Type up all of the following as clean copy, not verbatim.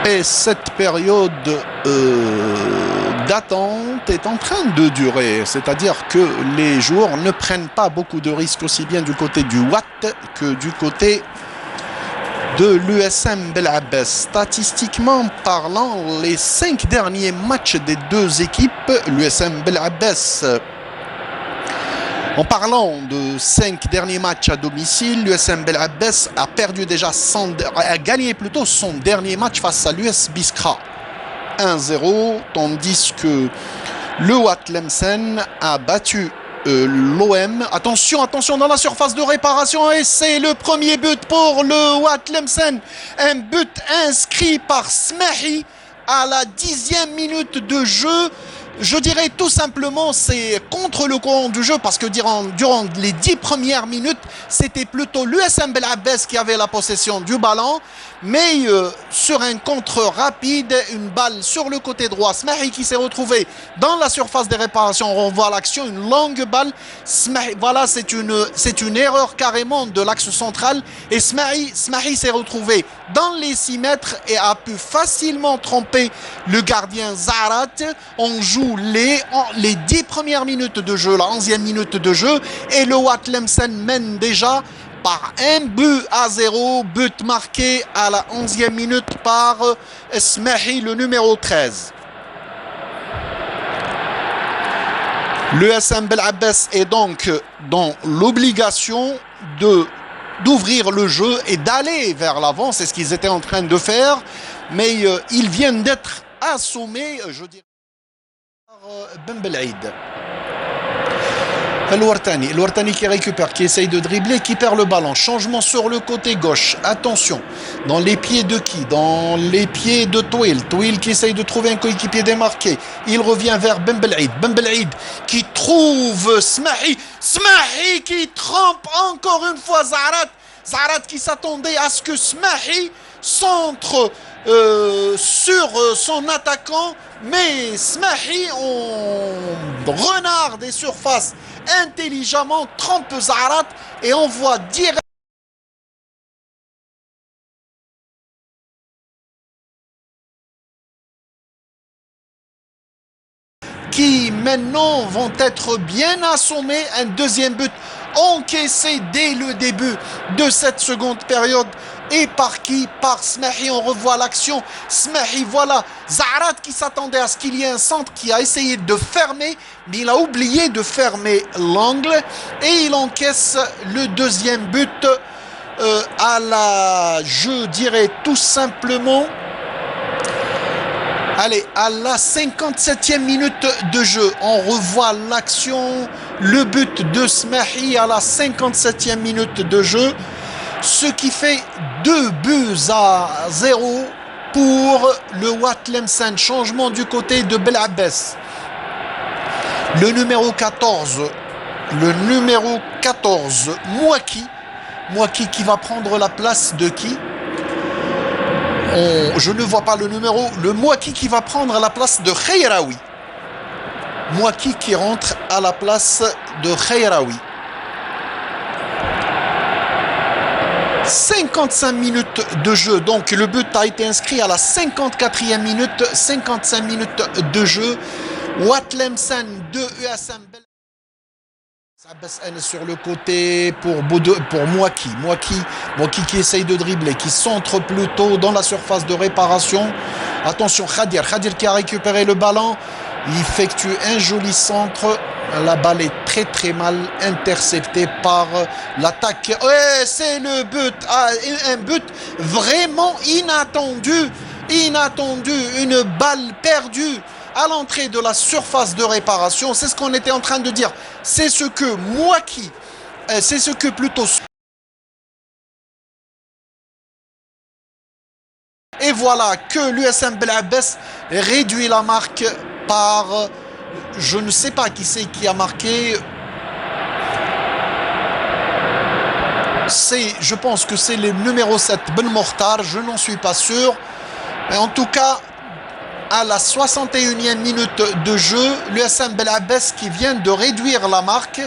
Et cette période d'attente est en train de durer, c'est-à-dire que les joueurs ne prennent pas beaucoup de risques aussi bien du côté du Watt que du côté de l'USM Bel Abbès. Statistiquement parlant, les 5 derniers matchs des deux équipes, l'USM Bel Abbès, en parlant de 5 derniers matchs à domicile, l'USM Bel Abbès a perdu déjà a gagné plutôt son dernier match face à l'US Biskra 1-0, tandis que le Watt Tlemcen a battu l'OM. Attention dans la surface de réparation et c'est le premier but pour le Watt Tlemcen. Un but inscrit par Smahi à la 10e minute de jeu. Je dirais tout simplement c'est contre le courant du jeu parce que durant les 10 premières minutes, c'était plutôt l'USM Bel Abbès qui avait la possession du ballon. Mais sur un contre rapide, une balle sur le côté droit, Smahi qui s'est retrouvé dans la surface des réparations. On revoit l'action, une longue balle. Smahi, voilà, c'est une erreur carrément de l'axe central. Et Smahi s'est retrouvé dans les 6 mètres et a pu facilement tromper le gardien Zarat. On joue les 10 premières minutes de jeu, la 11e minute de jeu. Et le Watt Tlemcen mène déjà par 1-0, but marqué à la 11e minute par Smahi, le numéro 13. L'USM Bel Abbès est donc dans l'obligation d'ouvrir le jeu et d'aller vers l'avant. C'est ce qu'ils étaient en train de faire. Mais ils viennent d'être assommés, je dirais, par Ben Belaïd. El-Wartani qui récupère, qui essaye de dribbler, qui perd le ballon. Changement sur le côté gauche. Attention, dans les pieds de qui? Dans les pieds de Touil. Touil qui essaye de trouver un coéquipier démarqué. Il revient vers Ben Belaïd. Ben Belaïd qui trouve Smahi. Smahi qui trempe encore une fois Zarat. Zarat qui s'attendait à ce que Smahi centre sur son attaquant. Mais Smahi, en renard des surfaces, intelligemment trompe Zarat et envoie direct qui maintenant vont être bien assommés. Un deuxième but encaissé dès le début de cette seconde période. Et par qui? Par Smahi. On revoit l'action. Smahi, voilà. Zarat qui s'attendait à ce qu'il y ait un centre, qui a essayé de fermer, mais il a oublié de fermer l'angle. Et il encaisse le deuxième but à la, je dirais tout simplement, allez, à la 57e minute de jeu. On revoit l'action. Le but de Smahi à la 57e minute de jeu. Ce qui fait 2-0 pour le Watt Tlemcen. Changement du côté de Bel Abbès. Le numéro 14, Mouaki. Mouaki qui va prendre la place de qui? Je ne vois pas le numéro. Le Mouaki qui va prendre la place de Khayraoui. Mouaki qui rentre à la place de Khayraoui. 55 minutes de jeu, donc le but a été inscrit à la 54e minute, 55 minutes de jeu. Watt Tlemcen 2, USM Bel Abbès sur le côté pour Mouaki. Mouaki qui essaye de dribbler, qui centre plutôt dans la surface de réparation. Attention, Khadir qui a récupéré le ballon. Il effectue un joli centre. La balle est très très mal interceptée par l'attaque. Ouais, c'est le but. Un but vraiment inattendu. Une balle perdue à l'entrée de la surface de réparation. C'est ce qu'on était en train de dire. C'est ce que Mouaki, c'est ce que plutôt... Et voilà que l'USM Bel Abbès réduit la marque par... Je ne sais pas qui c'est qui a marqué. Je pense que c'est le numéro 7, Ben Mokhtar. Je n'en suis pas sûr. Mais en tout cas, à la 61e minute de jeu, l'USM Bel Abbès qui vient de réduire la marque.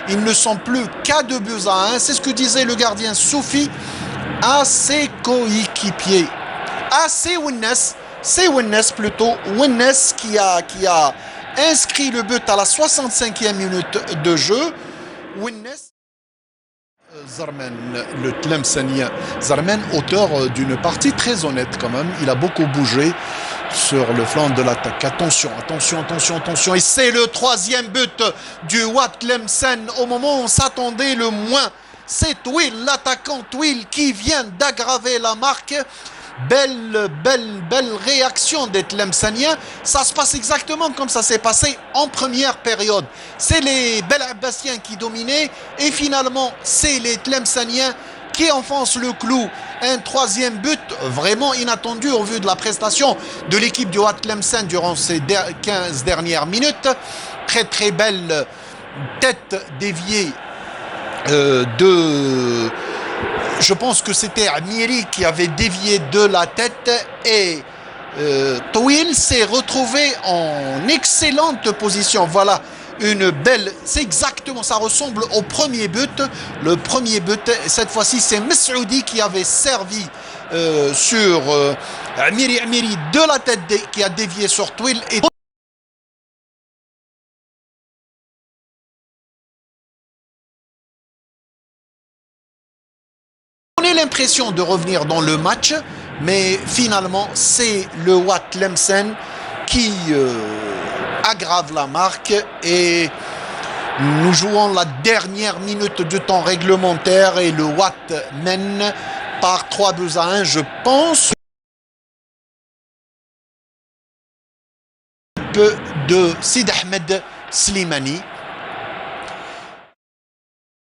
Ils ne sont plus qu'à 2-1. C'est ce que disait le gardien Soufi à ses coéquipiers. Ah, c'est Wennes plutôt. Wennes qui a inscrit le but à la 65e minute de jeu. Wennes. Zarmen, le Tlemcenien. Zarmen, auteur d'une partie très honnête quand même. Il a beaucoup bougé sur le flanc de l'attaque. Attention. Et c'est le 3e but du Wad Tlemcen au moment où on s'attendait le moins. C'est Twill, l'attaquant Twill, qui vient d'aggraver la marque. Belle réaction des Tlemceniens. Ça se passe exactement comme ça s'est passé en première période. C'est les Bel Abbassiens qui dominaient et finalement c'est les Tlemceniens qui enfoncent le clou. Un 3e but vraiment inattendu au vu de la prestation de l'équipe du Wad Tlemcen durant ces 15 dernières minutes. Très belle tête déviée je pense que c'était Amiri qui avait dévié de la tête et Twill s'est retrouvé en excellente position. Voilà une belle, c'est exactement, ça ressemble au premier but. Le premier but, cette fois-ci, c'est Messoudi qui avait servi sur Amiri de la tête qui a dévié sur Twill et l'impression de revenir dans le match, mais finalement c'est le Wad Tlemcen qui aggrave la marque et nous jouons la dernière minute du temps réglementaire et le Wad mène par 3-1, je pense. De Sid Ahmed Slimani.